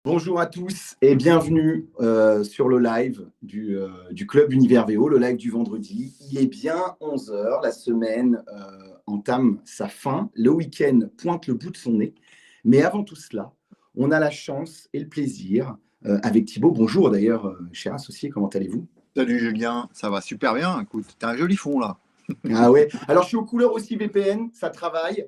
Bonjour à tous et bienvenue sur le live du Club Univers VO, le live du vendredi. Il est bien 11 heures, la semaine entame sa fin, le week-end pointe le bout de son nez. Mais avant tout cela, on a la chance et le plaisir avec Thibaut. Bonjour d'ailleurs, cher associé, comment allez-vous? Salut Julien, ça va super bien. Écoute, t'as un joli fond là. Ah ouais, alors je suis aux couleurs aussi VPN, ça travaille.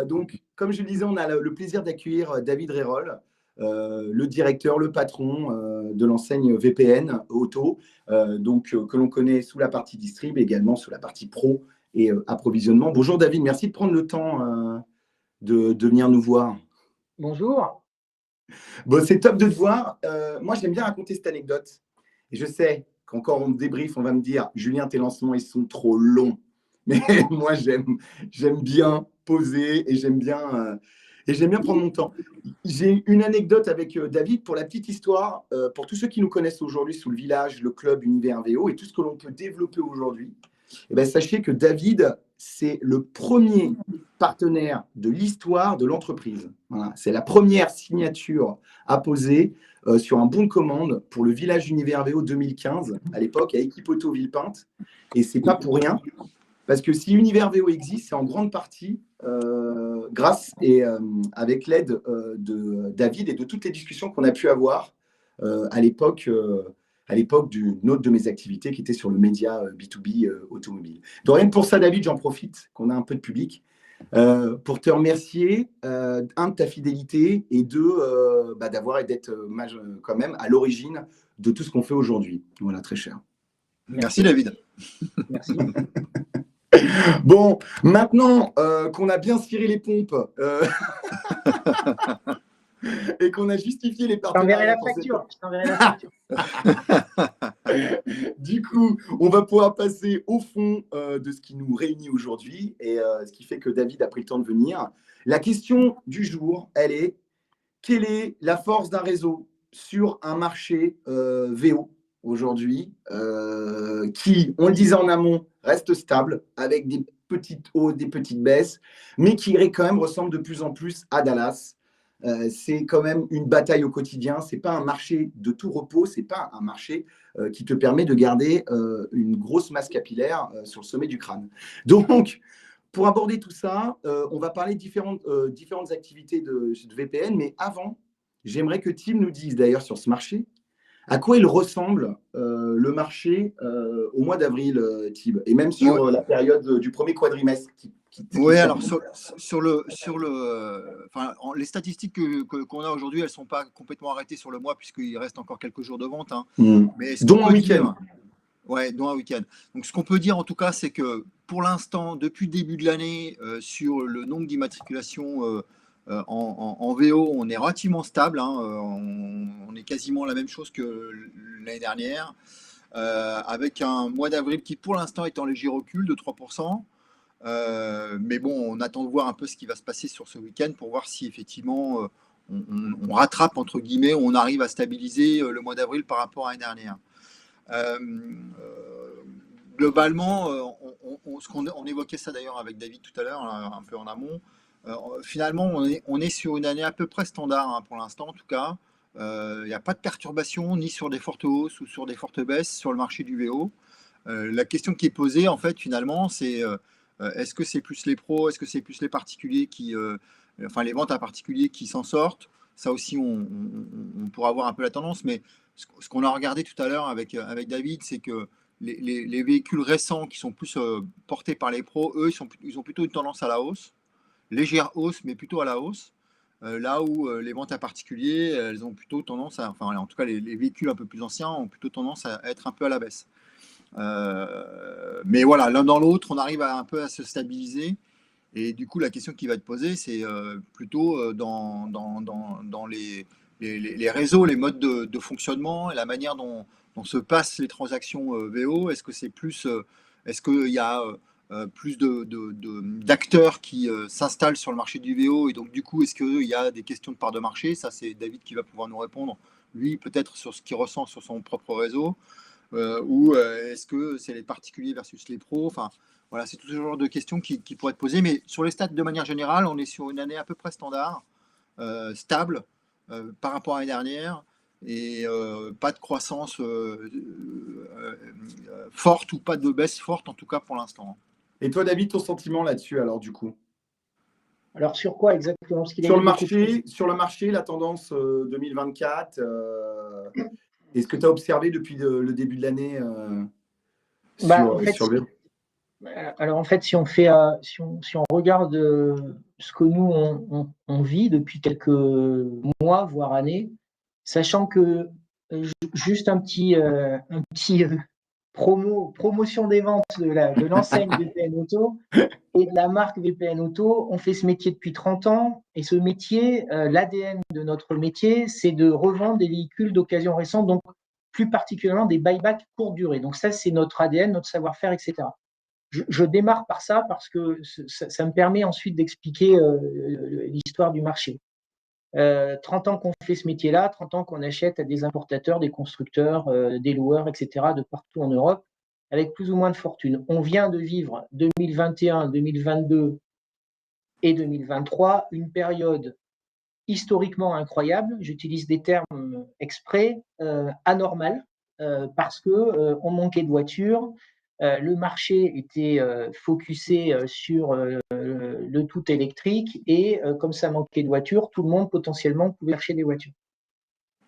Donc, comme je le disais, on a le plaisir d'accueillir David Rérol, le directeur, le patron de l'enseigne VPN Auto, que l'on connaît sous la partie distrib, également sous la partie pro et approvisionnement. Bonjour David, merci de prendre le temps de venir nous voir. Bonjour. Bon, c'est top de te voir. Moi, j'aime bien raconter cette anecdote. Et je sais qu'encore on débrief, on va me dire, Julien, tes lancements, ils sont trop longs. Mais moi, j'aime bien poser et j'aime bien prendre mon temps. J'ai une anecdote avec David pour la petite histoire, pour tous ceux qui nous connaissent aujourd'hui sous le village, le club Univers VO et tout ce que l'on peut développer aujourd'hui. Eh bien, sachez que David, c'est le premier partenaire de l'histoire de l'entreprise. Voilà. C'est la première signature apposée sur un bon de commande pour le village Univers VO 2015, à l'époque, à Équipe Auto Villepinte. Et c'est pas pour rien, parce que si Univers VO existe, c'est en grande partie grâce et avec l'aide de David et de toutes les discussions qu'on a pu avoir à l'époque d'une autre de mes activités qui était sur le média B2B automobile. Donc rien que pour ça, David, j'en profite, qu'on a un peu de public, pour te remercier, un, de ta fidélité, et deux, d'avoir et d'être quand même à l'origine de tout ce qu'on fait aujourd'hui. Voilà, très cher. Merci David. Merci. Bon, maintenant qu'on a bien ciré les pompes et qu'on a justifié les Je t'enverrai partenariats la facture. Je t'enverrai la facture. Du coup, on va pouvoir passer au fond de ce qui nous réunit aujourd'hui et ce qui fait que David a pris le temps de venir. La question du jour, elle est: quelle est la force d'un réseau sur un marché VO aujourd'hui qui, on le disait en amont, reste stable avec des petites hausses, des petites baisses, mais qui quand même ressemble de plus en plus à Dallas. C'est quand même une bataille au quotidien. C'est pas un marché de tout repos. C'est pas un marché qui te permet de garder une grosse masse capillaire sur le sommet du crâne. Donc, pour aborder tout ça, on va parler de différentes activités de VPN. Mais avant, j'aimerais que Tim nous dise d'ailleurs sur ce marché, à quoi il ressemble le marché au mois d'avril, Tim, et même sur la période du premier quadrimestre. Oui, alors les statistiques qu'on a aujourd'hui, elles ne sont pas complètement arrêtées sur le mois puisqu'il reste encore quelques jours de vente. Hein. Mais dont un week-end. Oui, dont un week-end. Donc ce qu'on peut dire en tout cas, c'est que pour l'instant, depuis le début de l'année, sur le nombre d'immatriculations en VO, on est relativement stable. Hein, on est quasiment la même chose que l'année dernière, avec un mois d'avril qui pour l'instant est en léger recul de 3%. Mais bon, on attend de voir un peu ce qui va se passer sur ce week-end pour voir si effectivement on rattrape, entre guillemets, on arrive à stabiliser le mois d'avril par rapport à l'année dernière. Globalement, on évoquait ça d'ailleurs avec David tout à l'heure, un peu en amont. Finalement, on est sur une année à peu près standard hein, pour l'instant, en tout cas. Il n'y a pas de perturbation ni sur des fortes hausses ou sur des fortes baisses sur le marché du VO. La question qui est posée, en fait, finalement, c'est est-ce que c'est plus les pros, est-ce que c'est plus les particuliers les ventes à particuliers qui s'en sortent? Ça aussi, on pourra voir un peu la tendance, mais ce qu'on a regardé tout à l'heure avec David, c'est que les véhicules récents qui sont plus portés par les pros, eux, ils ont plutôt une tendance à la hausse, légère hausse, mais plutôt à la hausse. Là où les ventes à particuliers, elles ont plutôt tendance en tout cas, les véhicules un peu plus anciens ont plutôt tendance à être un peu à la baisse. Mais voilà, l'un dans l'autre, on arrive un peu à se stabiliser. Et du coup, la question qui va être posée, c'est plutôt dans les réseaux, les modes de fonctionnement et la manière dont se passent les transactions VO. Est-ce que c'est plus, est-ce qu'il y a plus d'acteurs qui s'installent sur le marché du VO et donc du coup, est-ce qu'il y a des questions de part de marché? Ça, c'est David qui va pouvoir nous répondre. Lui, peut-être sur ce qu'il ressent sur son propre réseau. Ou est-ce que c'est les particuliers versus les pros? Enfin, voilà, c'est tout ce genre de questions qui pourraient être posées. Mais sur les stats, de manière générale, on est sur une année à peu près standard, stable, par rapport à l'année dernière et pas de croissance forte ou pas de baisse forte, en tout cas pour l'instant. Et toi, David, ton sentiment là-dessus, alors, du coup? Alors, sur quoi exactement? Parce qu'il a Sur dit le beaucoup de choses. marché, la tendance 2024, est-ce que tu as observé depuis le début de l'année En fait, sur le... alors en fait, si on fait, si on regarde ce que nous on vit depuis quelques mois, voire années, sachant que juste un petit promotion des ventes de l'enseigne VPN Auto et de la marque VPN Auto, on fait ce métier depuis 30 ans et ce métier, l'ADN de notre métier, c'est de revendre des véhicules d'occasion récente, donc plus particulièrement des buybacks courte durée. Donc ça, c'est notre ADN, notre savoir-faire, etc. Je démarre par ça parce que ça me permet ensuite d'expliquer l'histoire du marché. 30 ans qu'on fait ce métier-là, 30 ans qu'on achète à des importateurs, des constructeurs, des loueurs, etc., de partout en Europe, avec plus ou moins de fortune. On vient de vivre 2021, 2022 et 2023, une période historiquement incroyable, j'utilise des termes exprès, anormale, parce que on manquait de voitures, le marché était focusé sur le tout électrique et comme ça manquait de voitures, tout le monde potentiellement pouvait acheter des voitures.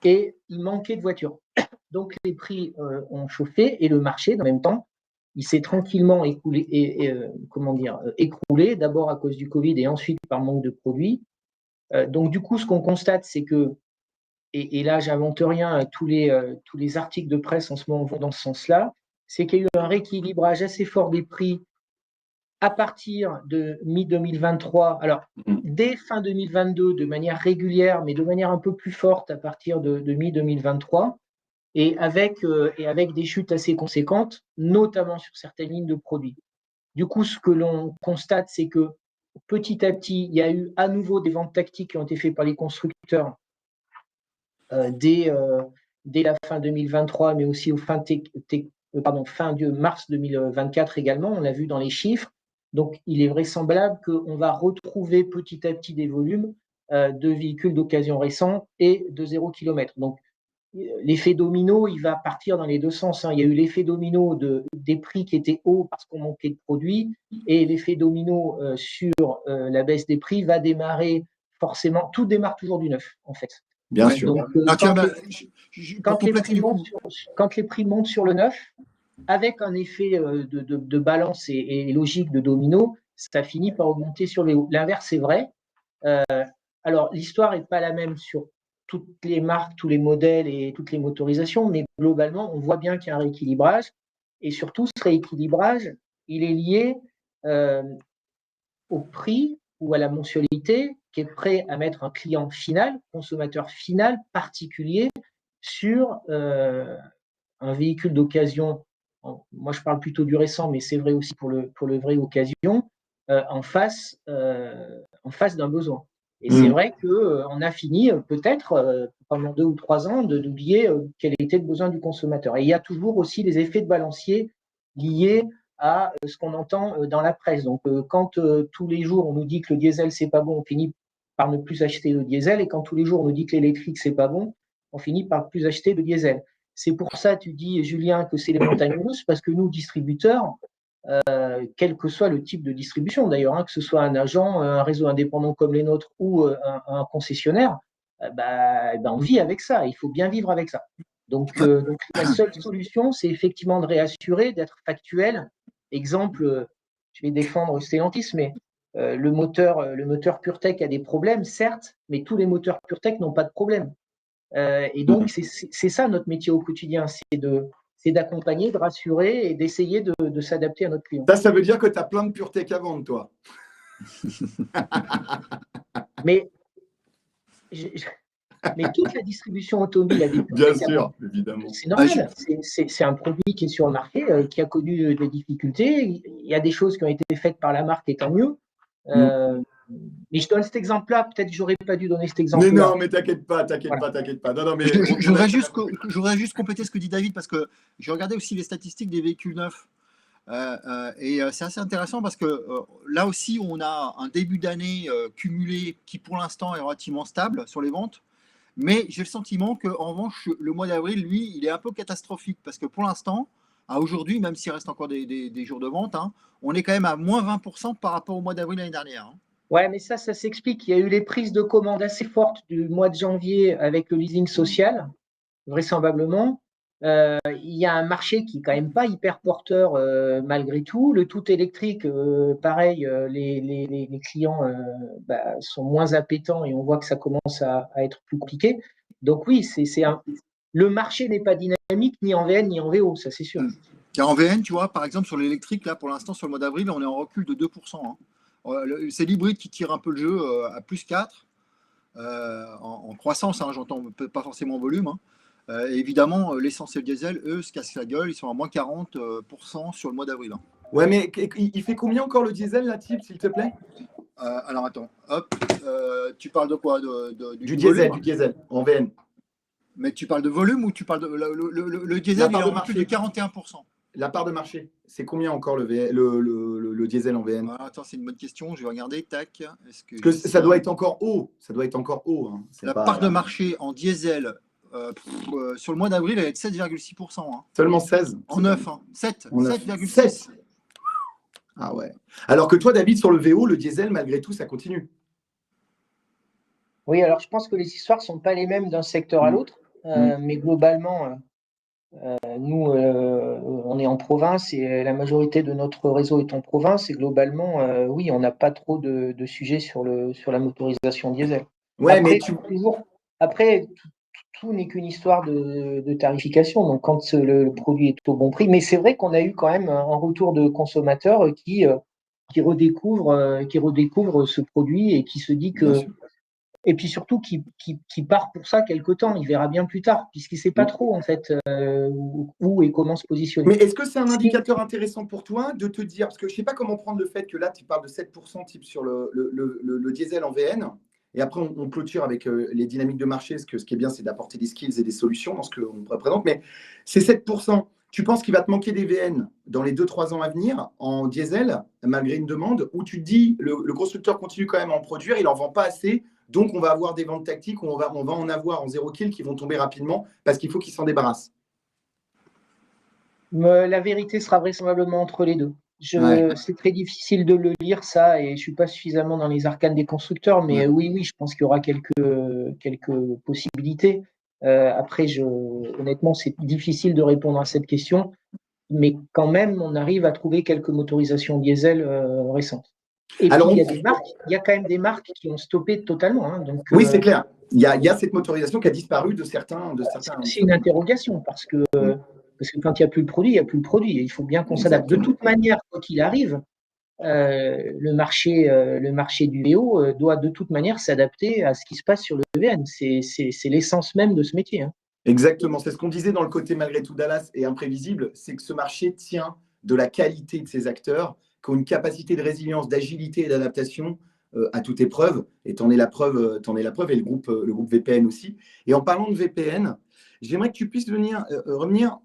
Et il manquait de voitures. Donc les prix ont chauffé et le marché, en même temps, il s'est tranquillement écroulé, d'abord à cause du Covid et ensuite par manque de produits. Donc du coup, ce qu'on constate, c'est que, et là, j'invente rien, tous les articles de presse en ce moment vont dans ce sens-là, c'est qu'il y a eu un rééquilibrage assez fort des prix à partir de mi-2023, alors dès fin 2022 de manière régulière, mais de manière un peu plus forte à partir de mi-2023, et avec des chutes assez conséquentes, notamment sur certaines lignes de produits. Du coup, ce que l'on constate, c'est que petit à petit, il y a eu à nouveau des ventes tactiques qui ont été faites par les constructeurs dès la fin 2023, mais aussi au fin de mars 2024 également, on l'a vu dans les chiffres. Donc, il est vraisemblable qu'on va retrouver petit à petit des volumes de véhicules d'occasion récents et de 0 km. Donc, l'effet domino, il va partir dans les deux sens. Il y a eu l'effet domino des prix qui étaient hauts parce qu'on manquait de produits, et l'effet domino sur la baisse des prix va démarrer forcément. Tout démarre toujours du neuf, en fait. Bien sûr. Donc, quand les prix montent sur le neuf, avec un effet de balance et logique de domino, ça finit par augmenter sur les hauts. L'inverse est vrai. Alors, l'histoire n'est pas la même sur toutes les marques, tous les modèles et toutes les motorisations, mais globalement, on voit bien qu'il y a un rééquilibrage. Et surtout, ce rééquilibrage, il est lié au prix ou à la mensualité qui est prêt à mettre un client final, consommateur final particulier, sur un véhicule d'occasion. Moi, je parle plutôt du récent, mais c'est vrai aussi pour le vrai occasion, en face d'un besoin. Et c'est vrai qu'on a fini peut-être pendant 2 ou 3 ans d'oublier quel était le besoin du consommateur. Et il y a toujours aussi des effets de balancier liés à ce qu'on entend dans la presse. Donc quand tous les jours on nous dit que le diesel c'est pas bon, on finit par ne plus acheter de diesel, et quand tous les jours on nous dit que l'électrique c'est pas bon, on finit par ne plus acheter de diesel. C'est pour ça, tu dis, Julien, que c'est les montagnes russes, parce que nous, distributeurs, quel que soit le type de distribution d'ailleurs, que ce soit un agent, un réseau indépendant comme les nôtres ou un concessionnaire, on vit avec ça, il faut bien vivre avec ça. Donc la seule solution, c'est effectivement de réassurer, d'être factuel. Exemple, je vais défendre Stellantis, mais le moteur PureTech a des problèmes, certes, mais tous les moteurs PureTech n'ont pas de problème. Et donc, c'est ça notre métier au quotidien, c'est d'accompagner, de rassurer et d'essayer de s'adapter à notre client. Ça veut dire que tu as plein de PureTech à vendre, toi. Mais toute la distribution automobile a des PureTech. Bien sûr, évidemment. C'est normal. C'est un produit qui est sur le marché, qui a connu des difficultés. Il y a des choses qui ont été faites par la marque, et tant mieux. Mais je donne cet exemple-là. Peut-être que j'aurais pas dû donner cet exemple-là. Mais non, mais t'inquiète pas. Non, mais je voudrais juste compléter ce que dit David, parce que j'ai regardé aussi les statistiques des véhicules neufs. Et c'est assez intéressant parce que là aussi, on a un début d'année cumulé qui, pour l'instant, est relativement stable sur les ventes. Mais j'ai le sentiment qu'en revanche, le mois d'avril, lui, il est un peu catastrophique parce que pour l'instant, à aujourd'hui, même s'il reste encore des jours de vente, hein, on est quand même à moins 20% par rapport au mois d'avril l'année dernière. Hein. Ouais, mais ça s'explique. Il y a eu les prises de commandes assez fortes du mois de janvier avec le leasing social, vraisemblablement. Il y a un marché qui est quand même pas hyper porteur malgré tout. Le tout électrique, pareil, les clients sont moins appétents et on voit que ça commence à être plus compliqué. Donc oui, le marché n'est pas dynamique ni en VN ni en VO, ça c'est sûr. Car en VN, tu vois, par exemple, sur l'électrique, là, pour l'instant, sur le mois d'avril, on est en recul de 2%. Hein. C'est l'hybride qui tire un peu le jeu à plus 4, en croissance, hein, j'entends, pas forcément en volume. Hein. Et évidemment, l'essentiel diesel, eux, se cassent la gueule, ils sont à moins 40% sur le mois d'avril. Hein. Ouais, mais il fait combien encore le diesel, là, type, s'il te plaît? Alors attends, hop, tu parles de quoi Du diesel, en VN. Mais tu parles de volume ou tu parles de. Le diesel, il est en recul de 41%. La part de marché, c'est combien encore le diesel en VN? Attends, c'est une bonne question, je vais regarder, tac. Parce que ça doit être encore haut, Hein. La part de marché en diesel, sur le mois d'avril, elle est de 7,6%. Hein. Seulement 16? En 9, hein. 7,6. Ah ouais. Alors que toi, David, sur le VO, le diesel, malgré tout, ça continue. Oui, alors je pense que les histoires ne sont pas les mêmes d'un secteur à l'autre, mais globalement, nous, on est en province et la majorité de notre réseau est en province et globalement, oui, on n'a pas trop de sujets sur la motorisation diesel. Ouais, après, tout n'est qu'une histoire de tarification. Donc, quand le produit est au bon prix, mais c'est vrai qu'on a eu quand même un retour de consommateurs qui redécouvre ce produit et qui se dit que. Et puis surtout, qui part pour ça quelque temps. Il verra bien plus tard, puisqu'il ne sait pas trop, en fait, où et comment se positionner. Mais est-ce que c'est un indicateur intéressant pour toi de te dire, parce que je ne sais pas comment prendre le fait que là, tu parles de 7% type sur le diesel en VN, et après, on clôture avec les dynamiques de marché. Ce qui est bien, c'est d'apporter des skills et des solutions dans ce qu'on représente. Mais ces 7%, tu penses qu'il va te manquer des VN dans les 2-3 ans à venir en diesel, malgré une demande, où tu te dis, le constructeur continue quand même à en produire, il n'en vend pas assez. Donc, on va avoir des ventes tactiques où on va en avoir en 0 kill qui vont tomber rapidement parce qu'il faut qu'ils s'en débarrassent. La vérité sera vraisemblablement entre les deux. C'est très difficile de le lire, ça, et je ne suis pas suffisamment dans les arcanes des constructeurs, mais oui, je pense qu'il y aura quelques possibilités. Après, honnêtement, c'est difficile de répondre à cette question, mais quand même, on arrive à trouver quelques motorisations diesel récentes. Et puis, il y a quand même des marques qui ont stoppé totalement. Hein, donc, oui, c'est clair. Il y a cette motorisation qui a disparu de certains. C'est une interrogation parce que quand il n'y a plus le produit, il n'y a plus le produit. Et il faut bien qu'on s'adapte. De toute manière, quoi qu'il arrive, le marché du VO doit de toute manière s'adapter à ce qui se passe sur le VN. C'est l'essence même de ce métier. Hein. Exactement. C'est ce qu'on disait dans le côté malgré tout Dallas et imprévisible, c'est que ce marché tient de la qualité de ses acteurs, qui ont une capacité de résilience, d'agilité et d'adaptation à toute épreuve. Et t'en es la preuve, et le groupe VPN aussi. Et en parlant de VPN, j'aimerais que tu puisses revenir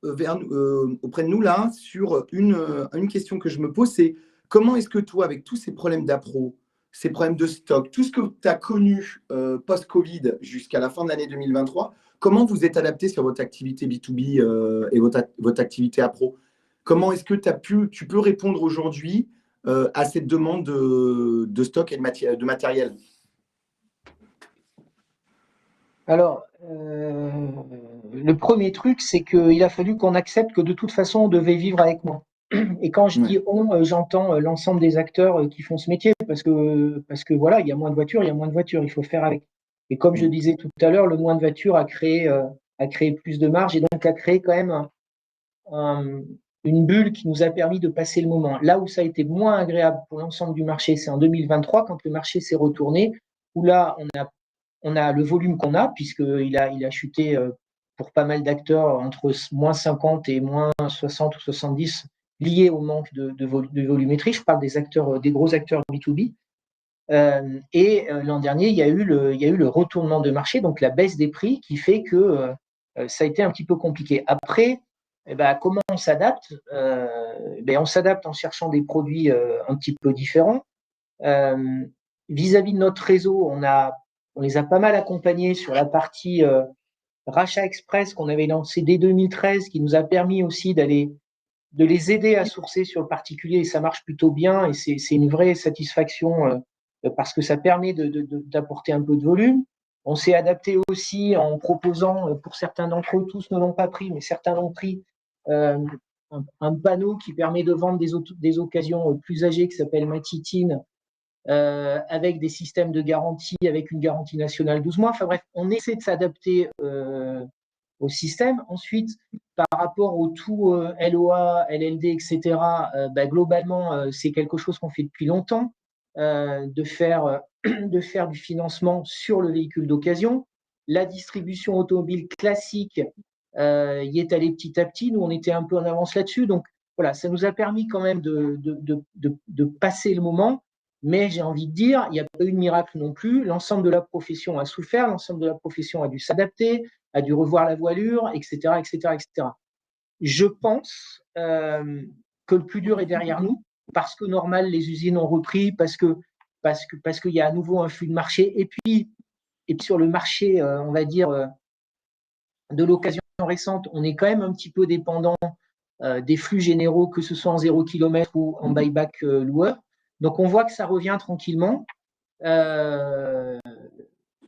auprès de nous là sur une question que je me pose, c'est comment est-ce que toi, avec tous ces problèmes d'appro, ces problèmes de stock, tout ce que tu as connu post-Covid jusqu'à la fin de l'année 2023, comment vous êtes adapté sur votre activité B2B et votre activité appro? Comment est-ce que tu peux répondre aujourd'hui à cette demande de stock et de matériel? Alors, le premier truc, c'est qu'il a fallu qu'on accepte que de toute façon, on devait vivre avec moi. Et quand je dis on, j'entends l'ensemble des acteurs qui font ce métier, parce que voilà, il y a moins de voitures, il faut faire avec. Et comme je disais tout à l'heure, le moins de voitures a créé plus de marge et donc a créé quand même une bulle qui nous a permis de passer le moment. Là où ça a été moins agréable pour l'ensemble du marché, c'est en 2023, quand le marché s'est retourné, où là, on a le volume qu'on a, puisqu'il a chuté pour pas mal d'acteurs entre moins 50 et moins 60 ou 70, lié au manque de volumétrie. Je parle des gros acteurs B2B. L'an dernier, il y a eu le retournement de marché, donc la baisse des prix, qui fait que ça a été un petit peu compliqué. Après, comment on s'adapte? On s'adapte en cherchant des produits un petit peu différents. Vis-à-vis de notre réseau, on a on les a pas mal accompagnés sur la partie rachat express qu'on avait lancé dès 2013, qui nous a permis aussi de les aider à sourcer sur le particulier, et ça marche plutôt bien, et c'est une vraie satisfaction parce que ça permet d'apporter un peu de volume. On s'est adapté aussi en proposant, pour certains d'entre eux, tous ne l'ont pas pris, mais certains l'ont pris, un panneau qui permet de vendre des occasions plus âgées qui s'appelle Matitine, avec des systèmes de garantie, avec une garantie nationale 12 mois. Enfin bref, on essaie de s'adapter au système. Ensuite, par rapport au tout LOA, LLD, etc., globalement, c'est quelque chose qu'on fait depuis longtemps, de faire du financement sur le véhicule d'occasion. La distribution automobile classique y est allée petit à petit. Nous, on était un peu en avance là-dessus. Donc, voilà, ça nous a permis quand même de passer le moment. Mais j'ai envie de dire, il n'y a pas eu de miracle non plus. L'ensemble de la profession a souffert, l'ensemble de la profession a dû s'adapter, a dû revoir la voilure, etc., etc., etc. Je pense que le plus dur est derrière nous, parce que normal, les usines ont repris, parce qu'il y a à nouveau un flux de marché. Et puis sur le marché, on va dire, de l'occasion récente, on est quand même un petit peu dépendant des flux généraux, que ce soit en 0 km ou en buyback loueur. Donc, on voit que ça revient tranquillement.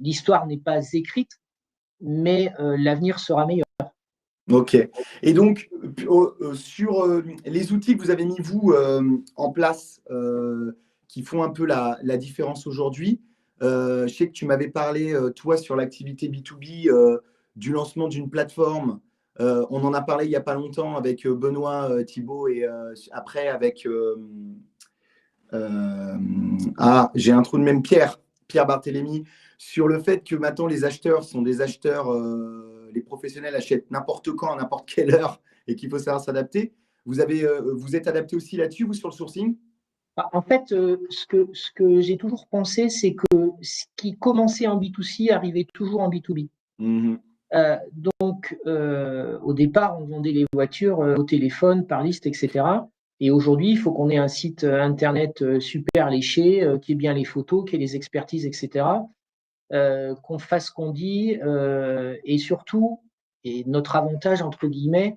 L'histoire n'est pas écrite, mais l'avenir sera meilleur. Ok. Et donc, sur les outils que vous avez mis, vous, en place, qui font un peu la différence aujourd'hui, je sais que tu m'avais parlé, toi, sur l'activité B2B, du lancement d'une plateforme. On en a parlé il n'y a pas longtemps avec Benoît Thibault et après avec… j'ai un trou de même, Pierre Barthélémy, sur le fait que maintenant les acheteurs sont des acheteurs, les professionnels achètent n'importe quand, à n'importe quelle heure, et qu'il faut savoir s'adapter. Vous êtes adapté aussi là-dessus, vous, sur le sourcing? En fait, ce que j'ai toujours pensé, c'est que ce qui commençait en B2C arrivait toujours en B2B. Donc, au départ, on vendait les voitures au téléphone, par liste, etc. Et aujourd'hui, il faut qu'on ait un site internet super léché, qui ait bien les photos, qui ait les expertises, etc. Qu'on fasse ce qu'on dit, et surtout, et notre avantage, entre guillemets,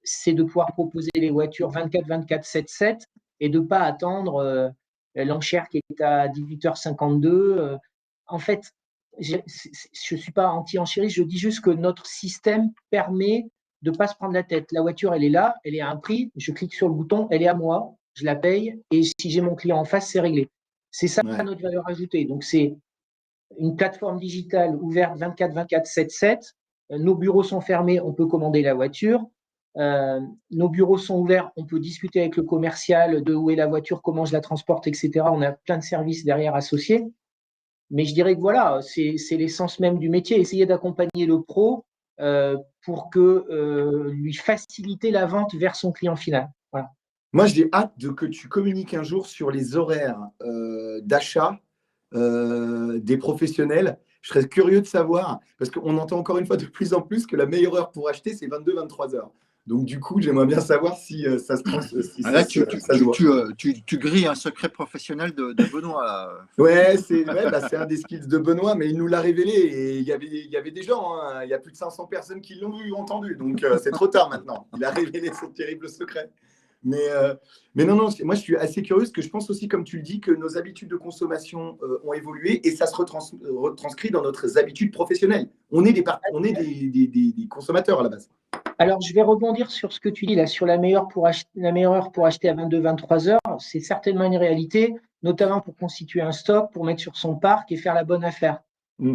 c'est de pouvoir proposer les voitures 24-24, 7-7 et de ne pas attendre l'enchère qui est à 18h52. En fait, je ne suis pas anti-enchériste, je dis juste que notre système permet de ne pas se prendre la tête. La voiture, elle est là, elle est à un prix, je clique sur le bouton, elle est à moi, je la paye, et si j'ai mon client en face, c'est réglé. C'est ça notre valeur ajoutée. Donc, c'est une plateforme digitale ouverte 24-24, 7-7. Nos bureaux sont fermés, on peut commander la voiture. Nos bureaux sont ouverts, on peut discuter avec le commercial de où est la voiture, comment je la transporte, etc. On a plein de services derrière associés. Mais je dirais que voilà, c'est l'essence même du métier, essayer d'accompagner le pro pour lui faciliter la vente vers son client final. Voilà. Moi, j'ai hâte que tu communiques un jour sur les horaires d'achat des professionnels. Je serais curieux de savoir, parce qu'on entend encore une fois de plus en plus que la meilleure heure pour acheter, c'est 22-23 heures. Donc, du coup, j'aimerais bien savoir si ça se trans. Si Là, ça tu grilles un secret professionnel de Benoît. Là. Ouais, c'est un des skills de Benoît, mais il nous l'a révélé et il y avait des gens, hein, il y a plus de 500 personnes qui l'ont vu ou entendu, donc c'est trop tard maintenant. Il a révélé son terrible secret. Mais non, moi je suis assez curieux parce que je pense aussi, comme tu le dis, que nos habitudes de consommation ont évolué et ça se retranscrit dans notre habitudes professionnelles. On est des consommateurs à la base. Alors, je vais rebondir sur ce que tu dis là, sur la meilleure heure pour acheter à 22-23 heures. C'est certainement une réalité, notamment pour constituer un stock, pour mettre sur son parc et faire la bonne affaire.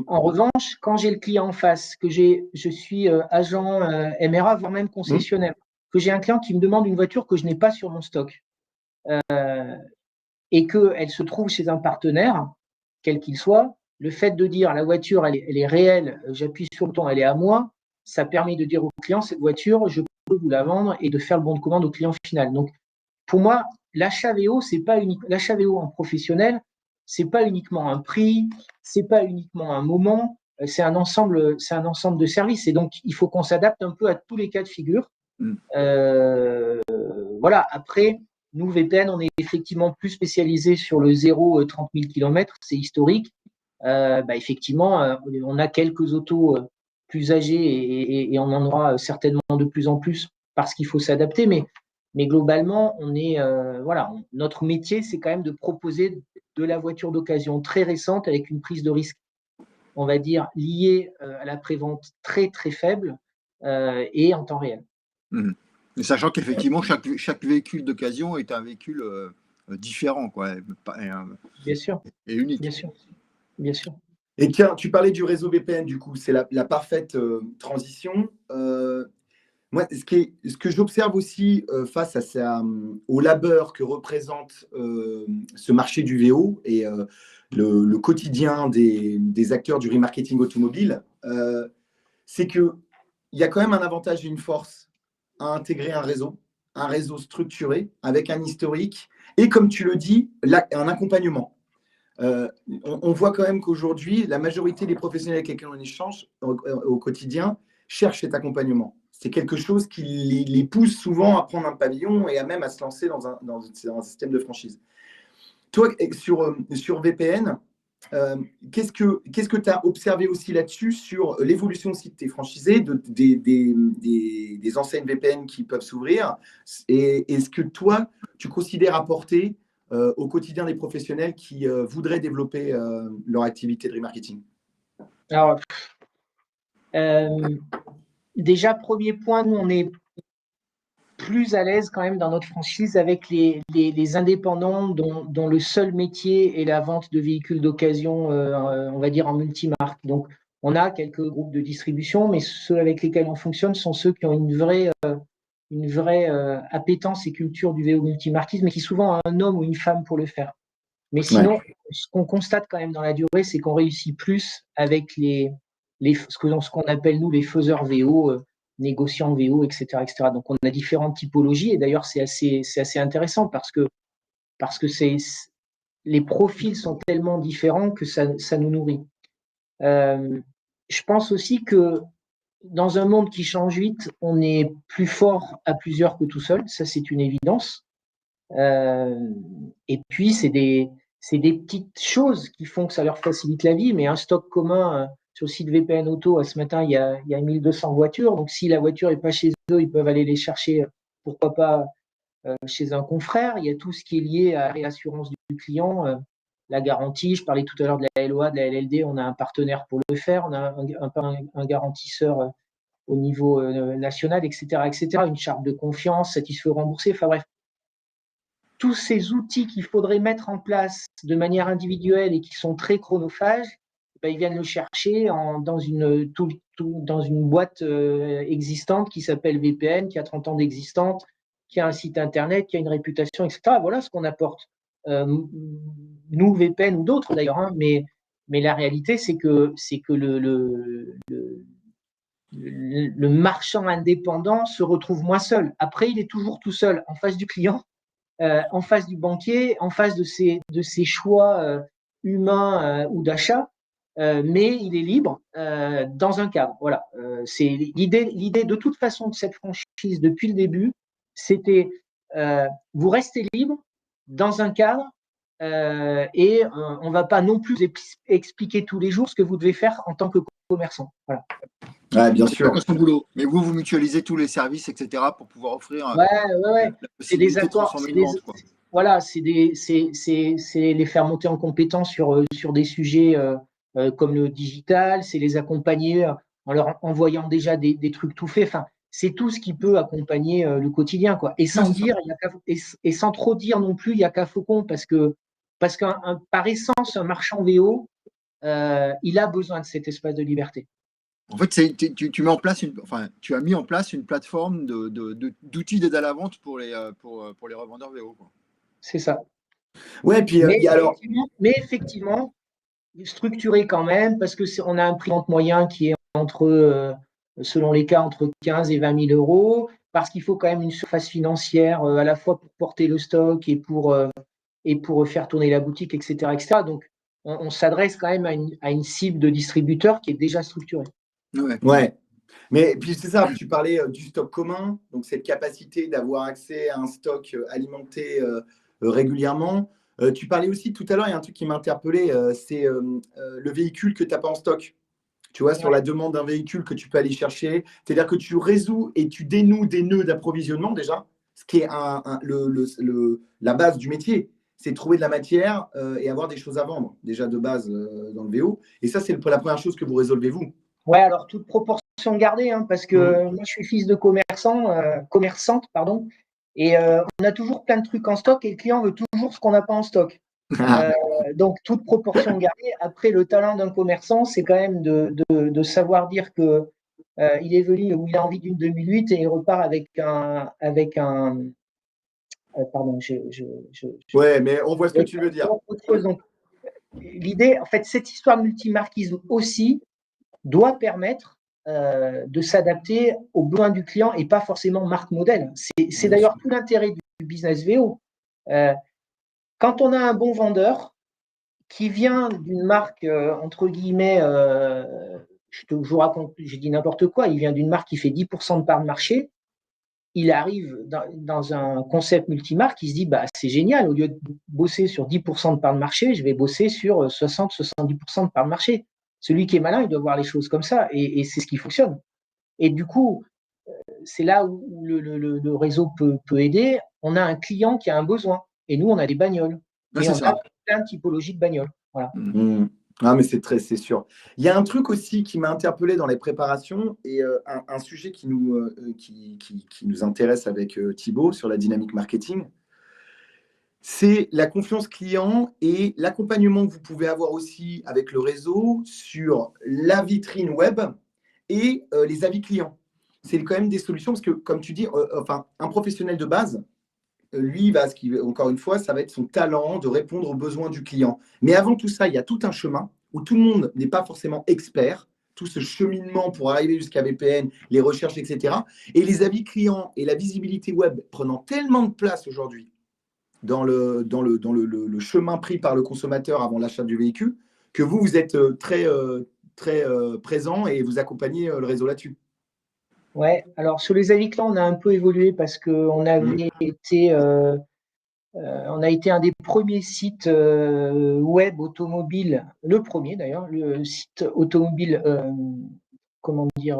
En revanche, quand j'ai le client en face, que je suis agent MRA, voire même concessionnaire, que j'ai un client qui me demande une voiture que je n'ai pas sur mon stock et qu'elle se trouve chez un partenaire, quel qu'il soit, le fait de dire la voiture, elle est réelle, j'appuie sur le bouton, elle est à moi, ça permet de dire au client, cette voiture, je peux vous la vendre et de faire le bon de commande au client final. Donc, pour moi, l'achat VO, l'achat VO en professionnel, c'est pas uniquement un prix, c'est pas uniquement un moment, c'est un ensemble de services. Et donc, il faut qu'on s'adapte un peu à tous les cas de figure. Voilà. Après, nous, VPN, on est effectivement plus spécialisé sur le 0-30 000 km, c'est historique. effectivement, on a quelques autos plus âgées et on en aura certainement de plus en plus parce qu'il faut s'adapter. Mais globalement, notre métier, c'est quand même de proposer de la voiture d'occasion très récente avec une prise de risque, on va dire, liée à la prévente très, très faible et en temps réel. Mmh. Et sachant qu'effectivement, chaque véhicule d'occasion est un véhicule différent, quoi, Bien sûr, et unique. bien sûr, bien sûr. Et tiens, tu parlais du réseau VPN, du coup, c'est la parfaite transition. Moi, ce que j'observe aussi face au labeur que représente ce marché du VO et le quotidien des acteurs du remarketing automobile, c'est qu'il y a quand même un avantage et une force à intégrer un réseau structuré avec un historique et, comme tu le dis, un accompagnement. On voit quand même qu'aujourd'hui, la majorité des professionnels avec lesquels on échange au quotidien cherchent cet accompagnement. C'est quelque chose qui les pousse souvent à prendre un pavillon et à même à se lancer dans un système de franchise. Toi, sur VPN, qu'est-ce que tu as observé aussi là-dessus sur l'évolution aussi de tes franchisés, des enseignes VPN qui peuvent s'ouvrir, et est-ce que toi, tu considères apporter au quotidien des professionnels qui voudraient développer leur activité de remarketing? Alors, déjà, premier point, nous, on est plus à l'aise quand même dans notre franchise avec les indépendants dont le seul métier est la vente de véhicules d'occasion, on va dire en multimarque. Donc, on a quelques groupes de distribution, mais ceux avec lesquels on fonctionne sont ceux qui ont une vraie appétence et culture du VO multimarquisme, mais qui souvent ont un homme ou une femme pour le faire. Mais sinon, ce qu'on constate quand même dans la durée, c'est qu'on réussit plus avec ce qu'on appelle, nous, les faiseurs VO, négociants VO, etc., etc. Donc, on a différentes typologies. Et d'ailleurs, c'est assez intéressant parce que les profils sont tellement différents que ça nous nourrit. Je pense aussi que dans un monde qui change vite, on est plus fort à plusieurs que tout seul. Ça, c'est une évidence. Et puis, c'est des petites choses qui font que ça leur facilite la vie, mais un stock commun sur le site VPN Auto, ce matin, il y a 1200 voitures. Donc, si la voiture n'est pas chez eux, ils peuvent aller les chercher, pourquoi pas, chez un confrère. Il y a tout ce qui est lié à l'assurance du client, la garantie. Je parlais tout à l'heure de la LOA, de la LLD. On a un partenaire pour le faire. On a un garantisseur au niveau national, etc., etc. Une charte de confiance, satisfait ou remboursé. Enfin bref, tous ces outils qu'il faudrait mettre en place de manière individuelle et qui sont très chronophages, ils viennent le chercher dans une boîte existante qui s'appelle VPN, qui a 30 ans d'existence, qui a un site internet, qui a une réputation, etc. Voilà ce qu'on apporte. Nous, VPN ou d'autres d'ailleurs, hein, mais la réalité, c'est que le marchand indépendant se retrouve moins seul. Après, il est toujours tout seul en face du client, en face du banquier, en face de ses choix humains ou d'achat, mais il est libre dans un cadre. Voilà. C'est l'idée de toute façon de cette franchise depuis le début, c'était vous restez libre dans un cadre et on ne va pas non plus expliquer tous les jours ce que vous devez faire en tant que commerçant. Voilà. Ouais, bien sûr. Son boulot. Mais vous mutualisez tous les services, etc., pour pouvoir offrir la c'est des accords, c'est des vente, voilà, c'est les faire monter en compétence sur des sujets comme le digital, c'est les accompagner en leur envoyant déjà des trucs tout faits. Enfin, c'est tout ce qui peut accompagner le quotidien, quoi. Et sans sans trop dire non plus, il n'y a qu'à Faucon parce que par essence, un marchand VO, il a besoin de cet espace de liberté. En fait, tu mets en place tu as mis en place une plateforme d'outils d'aide à la vente pour les revendeurs VO, quoi. C'est ça. Ouais, puis mais effectivement, structuré quand même, parce qu'on a un prix de vente moyen qui est selon les cas, entre 15 et 20 000 euros, parce qu'il faut quand même une surface financière à la fois pour porter le stock et pour faire tourner la boutique, etc., etc. Donc, on s'adresse quand même à une cible de distributeur qui est déjà structurée. Ouais. Mais puis c'est ça, tu parlais du stock commun, donc cette capacité d'avoir accès à un stock alimenté régulièrement. Tu parlais aussi tout à l'heure, il y a un truc qui m'a interpellé, c'est le véhicule que tu n'as pas en stock. Tu vois, sur Ouais. la demande d'un véhicule que tu peux aller chercher. C'est-à-dire que tu résous et tu dénoues des nœuds d'approvisionnement déjà, ce qui est la base du métier. C'est trouver de la matière et avoir des choses à vendre, déjà de base dans le VO. Et ça, c'est la première chose que vous résolvez, vous. Ouais, alors toute proportion gardée, hein, parce que moi je suis fils de commerçante, pardon, et on a toujours plein de trucs en stock et le client veut toujours ce qu'on n'a pas en stock. Donc toute proportion gardée. Après, le talent d'un commerçant, c'est quand même de savoir dire que il est venu où il a envie d'une 2008 et il repart avec un pardon, Ouais, mais on voit ce que tu veux dire. autre chose. Donc, l'idée, en fait, cette histoire de multimarquisme aussi doit permettre de s'adapter aux besoins du client et pas forcément marque modèle. C'est d'ailleurs tout l'intérêt du business VO. Quand on a un bon vendeur qui vient d'une marque, entre guillemets, je vous raconte, j'ai dit n'importe quoi, il vient d'une marque qui fait 10% de part de marché, il arrive dans un concept multimarque, il se dit, bah, c'est génial, au lieu de bosser sur 10% de part de marché, je vais bosser sur 60-70% de part de marché. Celui qui est malin, il doit voir les choses comme ça, et c'est ce qui fonctionne. Et du coup, c'est là où le réseau peut aider. On a un client qui a un besoin, et nous, on a des bagnoles. Et on a plein de typologies de bagnoles. Voilà. Ah, mais c'est sûr. Il y a un truc aussi qui m'a interpellé dans les préparations et un sujet qui nous intéresse avec Thibaut sur la dynamique marketing, c'est la confiance client et l'accompagnement que vous pouvez avoir aussi avec le réseau sur la vitrine web et les avis clients. C'est quand même des solutions parce que, comme tu dis, un professionnel de base, lui, encore une fois, ça va être son talent de répondre aux besoins du client. Mais avant tout ça, il y a tout un chemin où tout le monde n'est pas forcément expert, tout ce cheminement pour arriver jusqu'à VPN, les recherches, etc. Et les avis clients et la visibilité web prenant tellement de place aujourd'hui dans le chemin pris par le consommateur avant l'achat du véhicule, que vous êtes très présent et vous accompagnez le réseau là-dessus. Ouais, alors sur les avis clients, on a un peu évolué parce qu'on avait été, on a été un des premiers sites web automobiles, le premier d'ailleurs, le site automobile, comment dire,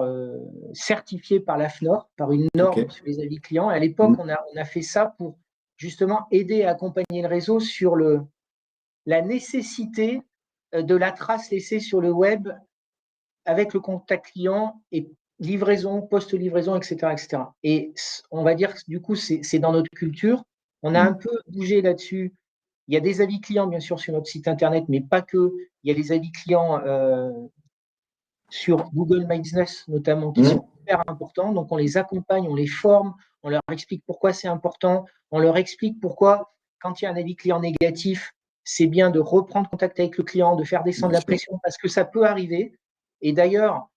certifié par l'AFNOR, par une norme sur les avis clients. À l'époque, on a fait ça pour justement aider à accompagner le réseau sur la nécessité de la trace laissée sur le web avec le contact client et livraison, post-livraison, etc., etc. Et on va dire que du coup, c'est dans notre culture. On a un peu bougé là-dessus. Il y a des avis clients, bien sûr, sur notre site internet, mais pas que. Il y a les avis clients sur Google My Business, notamment, qui sont hyper importants. Donc, on les accompagne, on les forme, on leur explique pourquoi c'est important, on leur explique pourquoi, quand il y a un avis client négatif, c'est bien de reprendre contact avec le client, de faire descendre la pression, parce que ça peut arriver. Et d'ailleurs,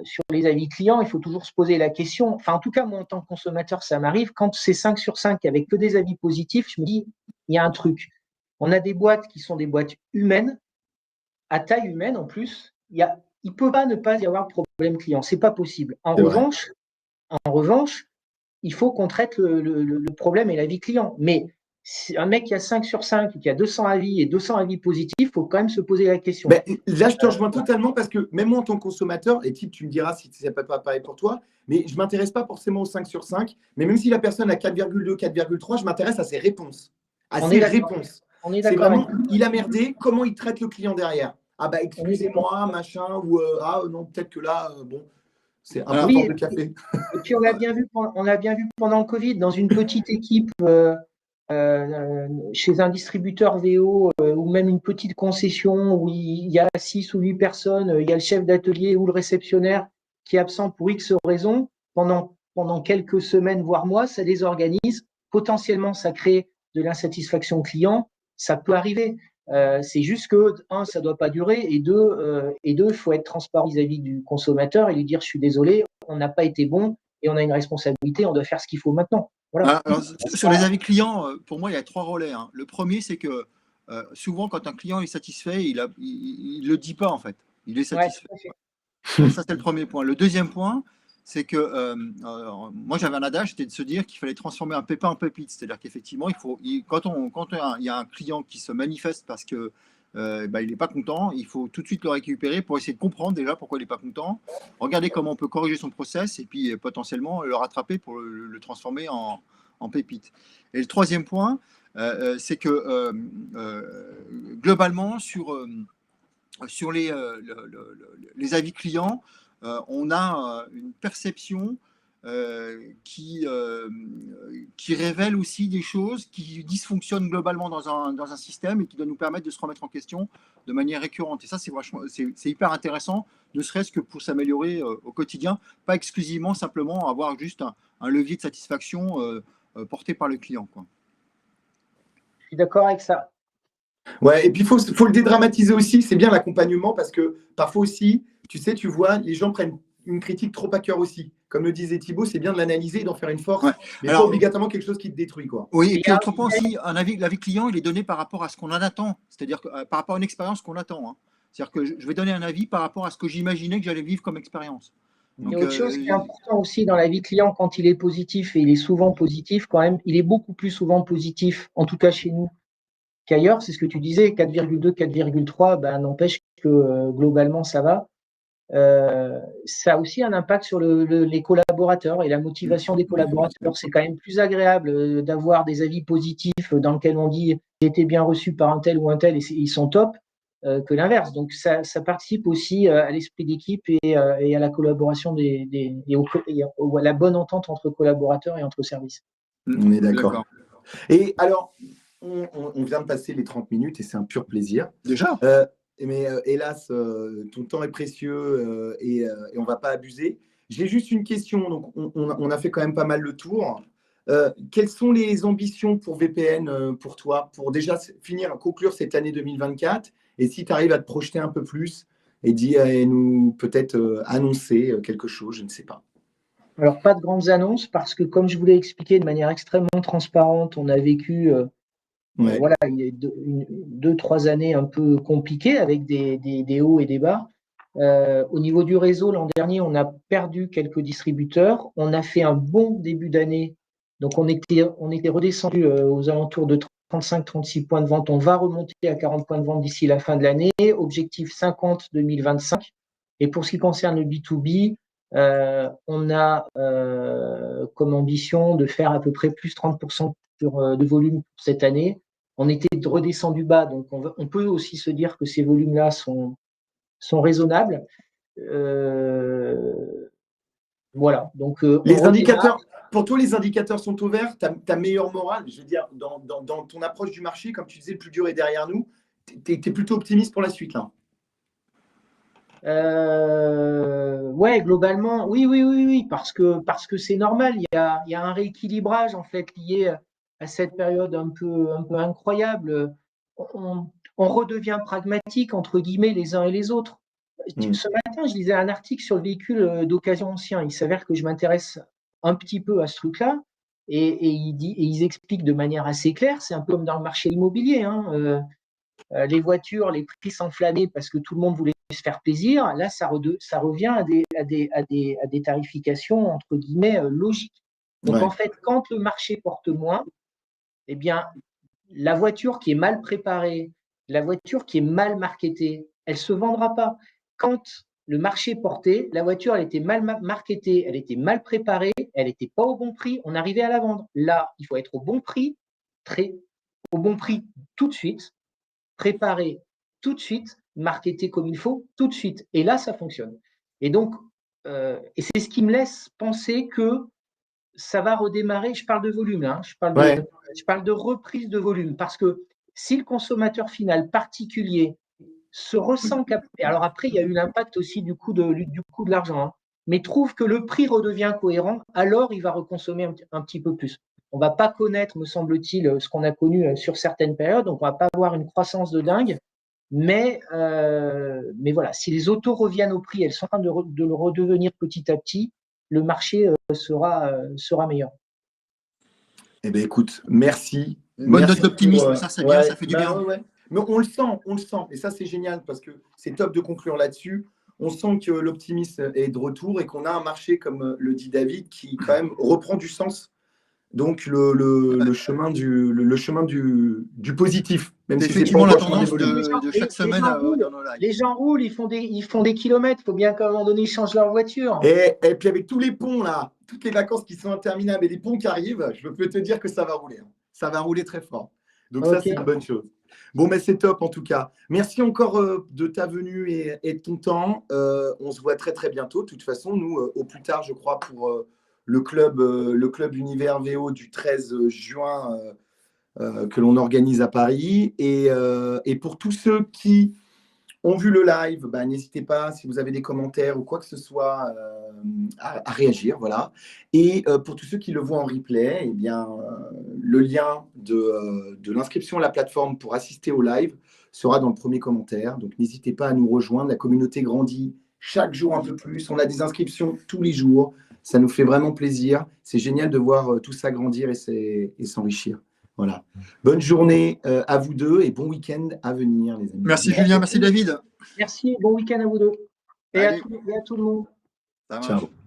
sur les avis clients, il faut toujours se poser la question, enfin en tout cas moi en tant que consommateur ça m'arrive, quand c'est 5 sur 5 avec que des avis positifs, je me dis, il y a un truc. On a des boîtes qui sont des boîtes humaines, à taille humaine en plus, il ne peut pas ne pas y avoir de problème client, c'est pas possible. En revanche, il faut qu'on traite le problème et l'avis client. Mais si un mec qui a 5 sur 5, qui a 200 avis et 200 avis positifs, il faut quand même se poser la question. Ben, là, je te rejoins totalement parce que même moi, en tant que consommateur, et type, tu me diras si c'est pas pareil pour toi, mais je ne m'intéresse pas forcément aux 5 sur 5. Mais même si la personne a 4,2, 4,3, je m'intéresse à ses réponses. C'est vraiment, il a merdé, comment il traite le client derrière. Ah bah excusez-moi, machin, ou non, peut-être que là, bon, c'est un peu fort de café. Et puis on a bien vu pendant le Covid, dans une petite équipe chez un distributeur VO ou même une petite concession où il y a 6 ou 8 personnes, il y a le chef d'atelier ou le réceptionnaire qui est absent pour X raisons, pendant quelques semaines, voire mois, ça désorganise. Potentiellement, ça crée de l'insatisfaction client. Ça peut arriver. C'est juste que, un, ça ne doit pas durer, et deux, il faut être transparent vis-à-vis du consommateur et lui dire, je suis désolé, on n'a pas été bon et on a une responsabilité, on doit faire ce qu'il faut maintenant. Voilà. Alors, sur les avis clients, pour moi, il y a 3 relais. Hein. Le premier, c'est que souvent, quand un client est satisfait, il ne le dit pas, en fait. Il est satisfait. Ouais, ça, c'est le premier point. Le deuxième point, c'est que moi j'avais un adage, c'était de se dire qu'il fallait transformer un pépin en pépite. C'est-à-dire qu'effectivement, quand il y a un client qui se manifeste parce que il n'est pas content, il faut tout de suite le récupérer pour essayer de comprendre déjà pourquoi il n'est pas content, regarder comment on peut corriger son process et puis potentiellement le rattraper pour le transformer en pépite. Et le troisième point, c'est que globalement, sur les avis clients, on a une perception qui révèle aussi des choses qui dysfonctionnent globalement dans un système et qui doit nous permettre de se remettre en question de manière récurrente. Et ça, c'est hyper intéressant, ne serait-ce que pour s'améliorer au quotidien, pas exclusivement simplement avoir juste un levier de satisfaction porté par le client, quoi. Je suis d'accord avec ça. Ouais, et puis il faut le dédramatiser aussi. C'est bien l'accompagnement parce que parfois aussi, tu sais, tu vois, les gens prennent une critique trop à cœur aussi. Comme le disait Thibaut, c'est bien de l'analyser et d'en faire une force, Ouais. mais pas obligatoirement quelque chose qui te détruit, quoi. Oui, et puis autrement aussi, l'avis client, il est donné par rapport à ce qu'on en attend, c'est-à-dire par rapport à une expérience qu'on attend, hein. C'est-à-dire que je vais donner un avis par rapport à ce que j'imaginais que j'allais vivre comme expérience. Il y a autre chose qui est important aussi dans la vie client quand il est positif, et il est souvent positif quand même, il est beaucoup plus souvent positif, en tout cas chez nous, qu'ailleurs. C'est ce que tu disais, 4,2, 4,3, ben, n'empêche que globalement ça va. Ça a aussi un impact sur les collaborateurs et la motivation des collaborateurs. C'est quand même plus agréable d'avoir des avis positifs dans lesquels on dit j'ai été bien reçu par un tel ou un tel et ils sont top, que l'inverse. Donc ça participe aussi à l'esprit d'équipe et à la collaboration et à la bonne entente entre collaborateurs et entre services. On est d'accord. Et alors, on vient de passer les 30 minutes et c'est un pur plaisir. Déjà mais hélas, ton temps est précieux et on ne va pas abuser. J'ai juste une question. Donc, on a fait quand même pas mal le tour. Quelles sont les ambitions pour VPN pour toi, pour déjà conclure cette année 2024? Et si tu arrives à te projeter un peu plus et nous peut-être annoncer quelque chose, je ne sais pas. Alors, pas de grandes annonces parce que, comme je vous l'ai expliqué de manière extrêmement transparente, on a vécu voilà, il y a 2-3 années un peu compliquées avec des hauts et des bas. Au niveau du réseau, l'an dernier, on a perdu quelques distributeurs. On a fait un bon début d'année. Donc, on était redescendu aux alentours de 35-36 points de vente. On va remonter à 40 points de vente d'ici la fin de l'année. Objectif 50 2025. Et pour ce qui concerne le B2B, on a comme ambition de faire à peu près plus 30% de volume pour cette année. On était redescendu bas, donc on peut aussi se dire que ces volumes-là sont raisonnables. Voilà. Donc, les indicateurs, pour toi, les indicateurs sont ouverts. Ta meilleure morale, je veux dire, dans ton approche du marché, comme tu disais, le plus dur est derrière nous. Tu es plutôt optimiste pour la suite, là? Ouais, globalement, oui, parce que c'est normal. Il y a un rééquilibrage en fait lié à cette période un peu incroyable. On redevient pragmatique entre guillemets les uns et les autres. Ce matin, je lisais un article sur le véhicule d'occasion ancien. Il s'avère que je m'intéresse un petit peu à ce truc-là et ils expliquent de manière assez claire. C'est un peu comme dans le marché immobilier, hein. Les voitures, les prix s'enflammaient parce que tout le monde voulait se faire plaisir. Là, ça revient à des tarifications entre guillemets logiques. Donc en fait, quand le marché porte moins, eh bien, la voiture qui est mal préparée, la voiture qui est mal marketée, elle ne se vendra pas. Quand le marché portait, la voiture, elle était mal marketée, elle était mal préparée, elle n'était pas au bon prix, on arrivait à la vendre. Là, il faut être au bon prix, au bon prix tout de suite, préparer tout de suite, marketer comme il faut tout de suite. Et là, ça fonctionne. Et donc, et c'est ce qui me laisse penser que ça va redémarrer. Je parle de volume, hein, je parle de reprise de volume, parce que si le consommateur final particulier se ressent capté, alors après, il y a eu l'impact aussi du coût de l'argent, hein, mais trouve que le prix redevient cohérent, alors il va reconsommer un petit peu plus. On ne va pas connaître, me semble-t-il, ce qu'on a connu sur certaines périodes, donc on ne va pas avoir une croissance de dingue, mais voilà, si les autos reviennent au prix, elles sont en train de le redevenir petit à petit, le marché sera meilleur. Eh bien, écoute, merci. Bonne note d'optimisme, ça c'est bien, ça fait du bien. Ouais. Mais on le sent. Et ça, c'est génial parce que c'est top de conclure là-dessus. on sent que l'optimisme est de retour et qu'on a un marché, comme le dit David, qui quand même reprend du sens. Donc le chemin du positif, même C'est si c'est pas effectivement la encore chemin tendance d'évolution. de chaque semaine dans nos lives. Les gens roulent, ils font des kilomètres. Il faut bien qu'à un moment donné, ils changent leur voiture. Et puis avec tous les ponts là, toutes les vacances qui sont interminables et les ponts qui arrivent, je peux te dire que ça va rouler. Ça va rouler très fort. Donc ça, c'est une bonne chose. Bon, mais c'est top en tout cas. Merci encore de ta venue et de ton temps. On se voit très très bientôt. De toute façon, nous, au plus tard, je crois, pour le club Univers VO du 13 juin que l'on organise à Paris. Et pour tous ceux qui ont vu le live, bah, n'hésitez pas, si vous avez des commentaires ou quoi que ce soit, à réagir. Voilà. Et pour tous ceux qui le voient en replay, eh bien, le lien de l'inscription à la plateforme pour assister au live sera dans le premier commentaire. Donc, n'hésitez pas à nous rejoindre. La communauté grandit chaque jour un peu plus. On a des inscriptions tous les jours. Ça nous fait vraiment plaisir. C'est génial de voir tout ça grandir et s'enrichir. Voilà. Bonne journée à vous deux et bon week-end à venir, les amis. Merci Julien, merci David. Merci, bon week-end à vous deux. Et à Allez. tout le monde. Ça marche. Ciao.